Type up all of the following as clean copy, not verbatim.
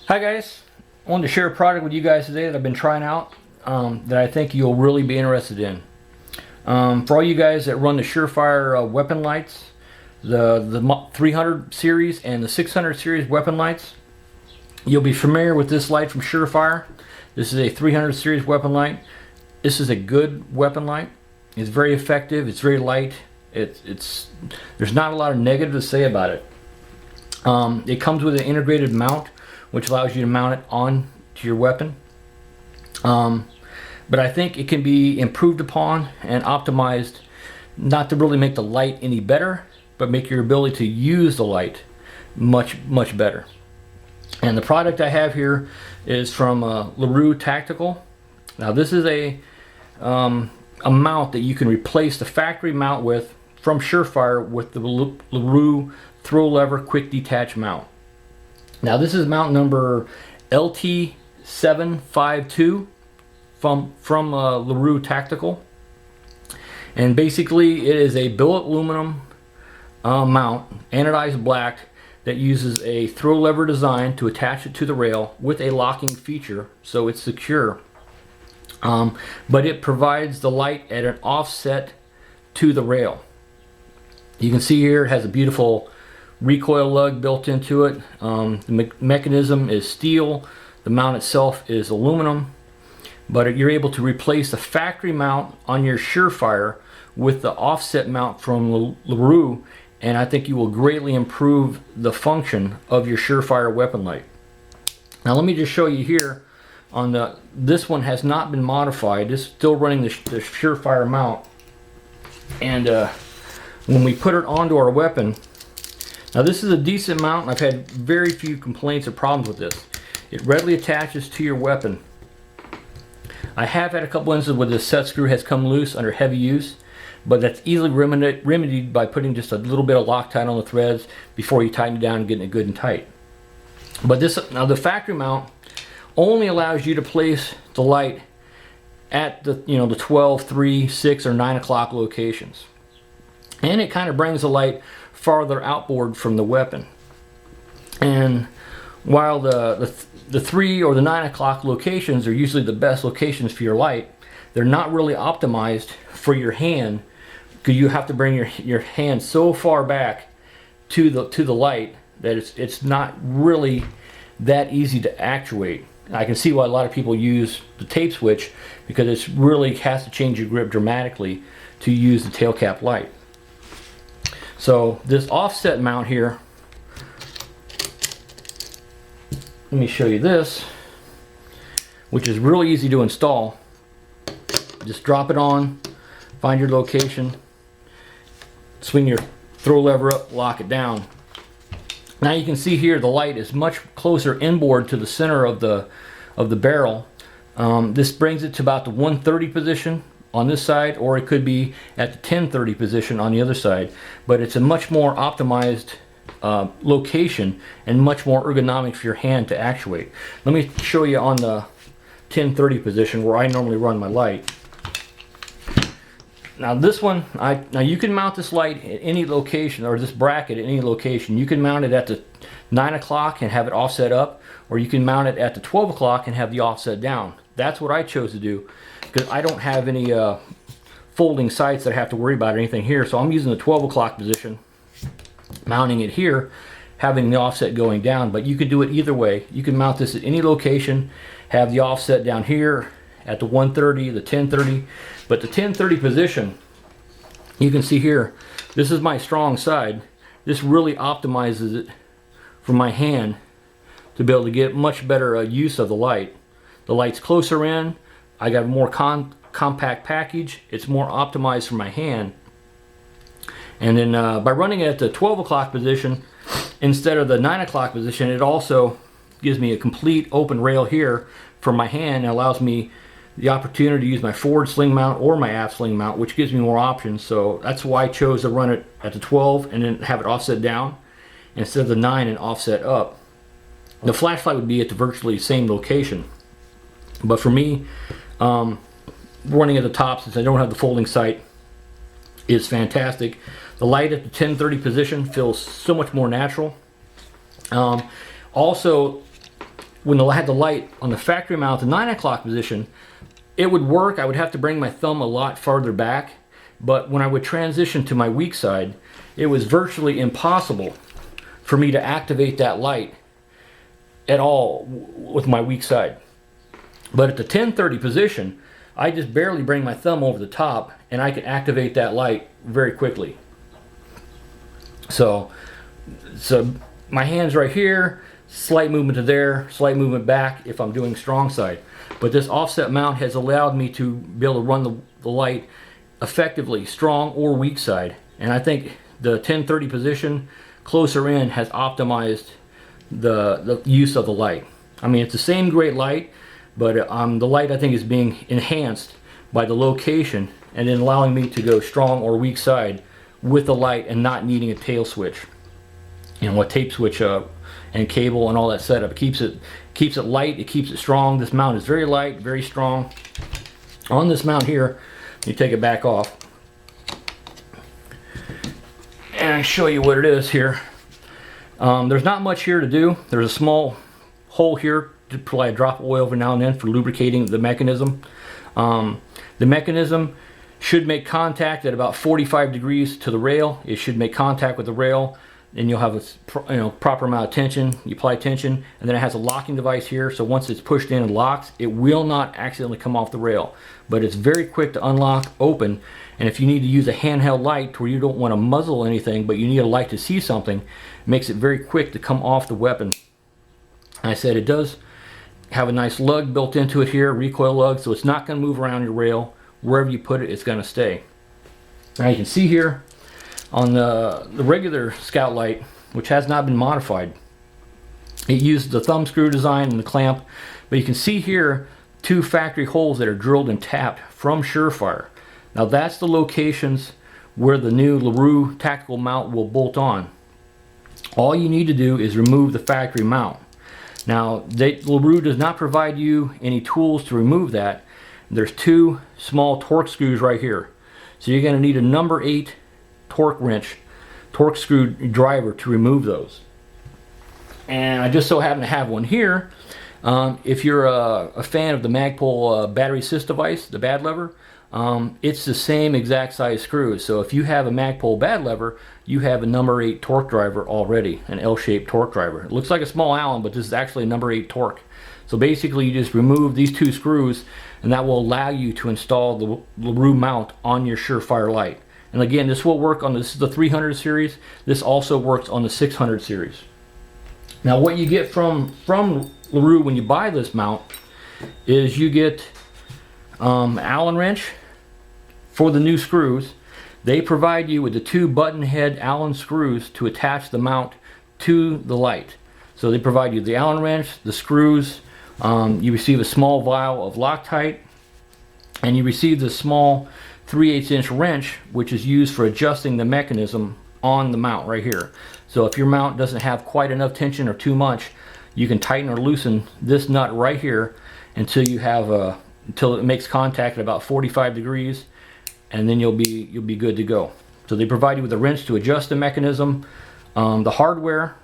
Hi guys, I wanted to share a product with you guys today that I've been trying out that I think you'll really be interested in. For all you guys that run the Surefire weapon lights, the 300 series and the 600 series weapon lights, you'll be familiar with this light from Surefire. This is a 300 series weapon light. This is a good weapon light. It's very effective. It's very light. There's not a lot of negative to say about it. It comes with an integrated mount, which allows you to mount it on to your weapon. But I think it can be improved upon and optimized, not to really make the light any better, but make your ability to use the light much better. And the product I have here is from LaRue Tactical. Now this is a mount that you can replace the factory mount with from Surefire with the LaRue throw lever quick detach mount. Now this is mount number LT752 from LaRue Tactical, and basically it is a billet aluminum mount, anodized black, that uses a throw lever design to attach it to the rail with a locking feature, so it's secure. But it provides the light at an offset to the rail. You can see here it has a beautiful recoil lug built into it. The mechanism is steel. The mount itself is aluminum. But you're able to replace the factory mount on your Surefire with the offset mount from LaRue, and I think you will greatly improve the function of your Surefire weapon light. Now let me just show you here on this one has not been modified. It's still running the Surefire mount, and when we put it onto our weapon, now this is a decent mount, and I've had very few complaints or problems with this. It readily attaches to your weapon. I have had a couple instances where the set screw has come loose under heavy use, but that's easily remedied by putting just a little bit of Loctite on the threads before you tighten it down and getting it good and tight. But now the factory mount only allows you to place the light at the 12, 3, 6, or 9 o'clock locations, and it kind of brings the light farther outboard from the weapon. And while the 3 or the 9 o'clock locations are usually the best locations for your light, they're not really optimized for your hand, because you have to bring your hand so far back to the light that it's not really that easy to actuate. I can see why a lot of people use the tape switch, because it really has to change your grip dramatically to use the tail cap light. So this offset mount here, let me show you this, which is really easy to install. Just drop it on, find your location, swing your throw lever up, lock it down. Now you can see here the light is much closer inboard to the center of the barrel. This brings it to about the 130 position on this side, or it could be at the 1030 position on the other side, but it's a much more optimized location and much more ergonomic for your hand to actuate. Let me show you on the 1030 position where I normally run my light. Now this one, now you can mount this light at any location, or this bracket at any location. You can mount it at the 9 o'clock and have it offset up, or you can mount it at the 12 o'clock and have the offset down. That's what I chose to do, because I don't have any folding sights that I have to worry about or anything here. So I'm using the 12 o'clock position, mounting it here, having the offset going down. But you can do it either way. You can mount this at any location, have the offset down here at the 130, the 1030. But the 1030 position, you can see here, this is my strong side. This really optimizes it for my hand to be able to get much better use of the light. The light's closer in, I got a more compact package, it's more optimized for my hand. And then by running it at the 12 o'clock position instead of the 9 o'clock position, it also gives me a complete open rail here for my hand, and allows me the opportunity to use my forward sling mount or my aft sling mount, which gives me more options. So that's why I chose to run it at the 12 and then have it offset down instead of the 9 and offset up. The flashlight would be at the virtually same location, but for me, running at the top, since I don't have the folding sight, is fantastic. The light at the 1030 position feels so much more natural. Also, when I had the light on the factory mount, the 9 o'clock position, it would work. I would have to bring my thumb a lot farther back, but when I would transition to my weak side, it was virtually impossible for me to activate that light at all with my weak side. But at the 10:30 position, I just barely bring my thumb over the top and I can activate that light very quickly. So my hands right here, slight movement to there, slight movement back if I'm doing strong side. But this offset mount has allowed me to be able to run the light effectively, strong or weak side. And I think the 10:30 position closer in has optimized the use of the light. I mean, it's the same great light, but the light I think is being enhanced by the location and then allowing me to go strong or weak side with the light and not needing a tail switch. You know, a tape switch and cable and all that setup. It keeps it light, it keeps it strong. This mount is very light, very strong. On this mount here, you take it back off and I show you what it is here. There's not much here to do. There's a small hole here to apply a drop of oil every now and then for lubricating the mechanism. The mechanism should make contact at about 45 degrees to the rail. It should make contact with the rail, and you'll have a proper amount of tension. You apply tension, and then it has a locking device here, so once it's pushed in and locks, it will not accidentally come off the rail. But it's very quick to unlock, open, and if you need to use a handheld light where you don't want to muzzle anything, but you need a light to see something, it makes it very quick to come off the weapon. I said it does have a nice lug built into it here, recoil lug, so it's not going to move around your rail. Wherever you put it, it's going to stay. Now you can see here on the regular Scout light, which has not been modified, it used the thumb screw design and the clamp, but you can see here two factory holes that are drilled and tapped from Surefire. Now that's the locations where the new LaRue Tactical mount will bolt on. All you need to do is remove the factory mount. Now LaRue does not provide you any tools to remove that. There's two small torque screws right here. So you're going to need a number 8 torque wrench, torque screw driver to remove those. And I just so happen to have one here. If you're a fan of the Magpul battery assist device, the bad lever, it's the same exact size screws. So if you have a Magpul bad lever, you have a number 8 torque driver already, an L-shaped torque driver. It looks like a small Allen, but this is actually a number 8 torque. So basically you just remove these two screws and that will allow you to install the LaRue mount on your Surefire light. And again, this will work on this is the 300 series. This also works on the 600 series. Now what you get from LaRue when you buy this mount is you get Allen wrench for the new screws. They provide you with the 2 button head Allen screws to attach the mount to the light. So they provide you the Allen wrench, the screws, you receive a small vial of Loctite, and you receive the small 3/8 inch wrench, which is used for adjusting the mechanism on the mount right here. So if your mount doesn't have quite enough tension or too much, you can tighten or loosen this nut right here until you have until it makes contact at about 45 degrees, and then you'll be good to go. So they provide you with a wrench to adjust the mechanism, the hardware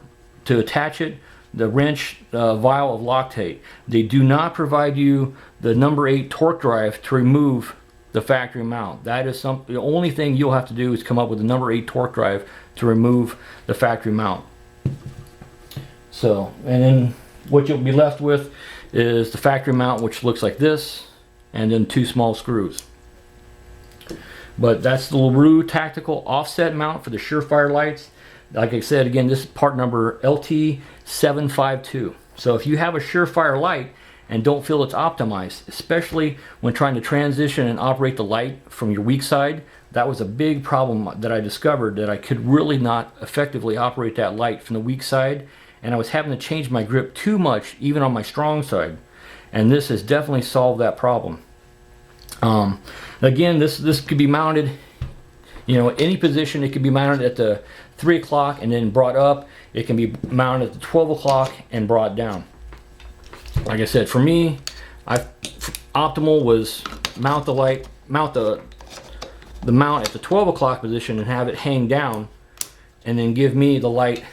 to attach it, the wrench, vial of Loctite. They do not provide you the number 8 torque drive to remove the factory mount. That is the only thing you'll have to do is come up with a number 8 torque drive to remove the factory mount. So, and then what you'll be left with is the factory mount, which looks like this, and then 2 small screws. But that's the LaRue Tactical offset mount for the Surefire lights. Like I said, again, this is part number LT752. So if you have a Surefire light and don't feel it's optimized, especially when trying to transition and operate the light from your weak side, that was a big problem that I discovered, that I could really not effectively operate that light from the weak side, and I was having to change my grip too much even on my strong side. And this has definitely solved that problem. Again, this could be mounted, you know, any position. It could be mounted at the 3 o'clock and then brought up. It can be mounted at the 12 o'clock and brought down. Like I said, for me, optimal was mount the mount at the 12 o'clock position and have it hang down, and then give me the light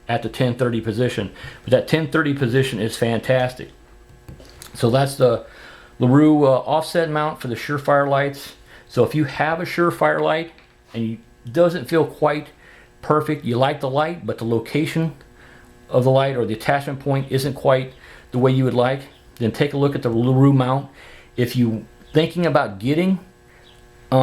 at the 1030 position. But that 1030 position is fantastic. So that's the LaRue offset mount for the Surefire lights. So if you have a Surefire light and it doesn't feel quite perfect, you like the light but the location of the light or the attachment point isn't quite the way you would like, then take a look at the LaRue mount. If you're thinking about getting a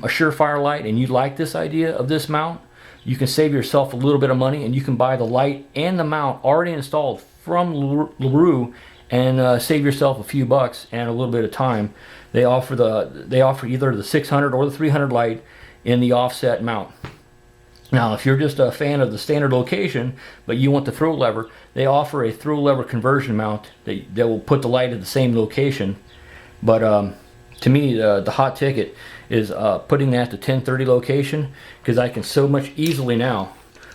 Surefire light and you like this idea of this mount, you can save yourself a little bit of money and you can buy the light and the mount already installed from LaRue and save yourself a few bucks and a little bit of time. They offer either the 600 or the 300 light in the offset mount. Now, if you're just a fan of the standard location, but you want the throw lever, they offer a throw lever conversion mount that will put the light at the same location. But to me, the hot ticket is putting that to 1030 location, because I can so much easily now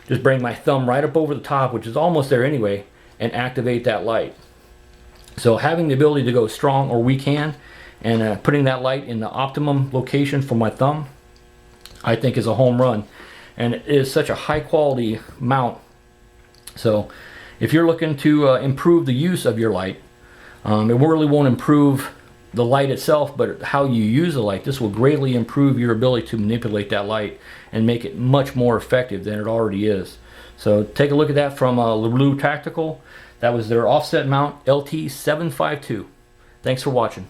just bring my thumb right up over the top, which is almost there anyway, and activate that light. So having the ability to go strong or weak hand and putting that light in the optimum location for my thumb, I think is a home run. And it is such a high quality mount. So if you're looking to improve the use of your light, it really won't improve the light itself, but how you use the light. This will greatly improve your ability to manipulate that light and make it much more effective than it already is. So take a look at that from LaRue Tactical. That was their offset mount LT752. Thanks for watching.